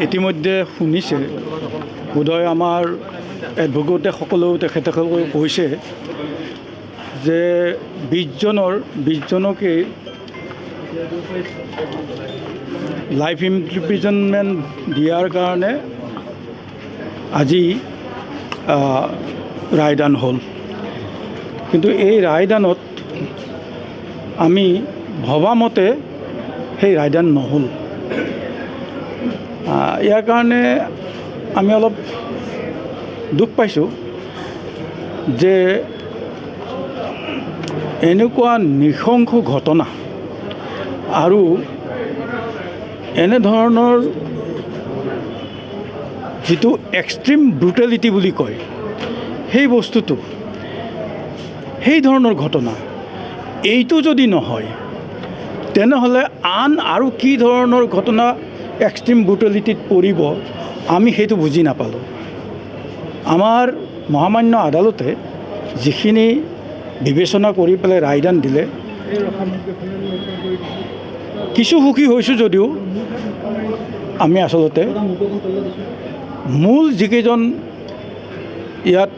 ইতিমধ্যে শুনিছে, বোধহয় আমাৰ এডভোকেটে সকলেও তেখেতসকলে কৈছে যে 20জনকেই লাইফ ইমপ্ৰিজনমেণ্ট দিয়াৰ কাৰণে আজি ৰায়দান হ'ল। কিন্তু এই ৰায়দানত আমি ভবামতে সেই ৰায়দান নহ'ল। ইয়াৰ কাৰণে আমি অলপ দুখ পাইছোঁ যে এনেকুৱা নৃশংস ঘটনা আৰু এনেধৰণৰ যিটো এক্সট্ৰিম ব্ৰুটেলিটি বুলি কয় সেই বস্তুটো, সেই ধৰণৰ ঘটনা এইটো যদি নহয় তেনেহ'লে আন আৰু কি ধৰণৰ ঘটনা এক্সট্ৰিম ব্ৰুটেলিটিত পৰিব আমি সেইটো বুজি নাপালোঁ। আমাৰ মহামান্য আদালতে যিখিনি বিবেচনা কৰি পেলাই ৰায়দান দিলে কিছু সুখী হৈছোঁ যদিও আমি আচলতে মূল যিকেইজন ইয়াত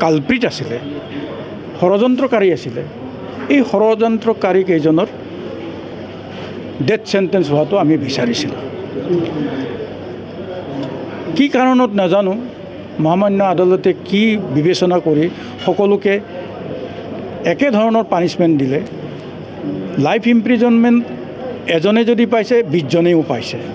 কালপ্ৰিট আছিলে, ষড়যন্ত্ৰকাৰী আছিলে, এই ষড়যন্ত্ৰকাৰী কেইজনৰ ডেথ চেণ্টেঞ্চ হোৱাটো আমি বিচাৰিছিলোঁ। কি কাৰণত নাজানো, মহামান্য আদালতে কি বিবেচনা কৰি সকলোকে একেধৰণৰ পানিছমেণ্ট দিলে। লাইফ ইমপ্ৰিজনমেণ্ট এজনে যদি পাইছে 20জনেও পাইছে।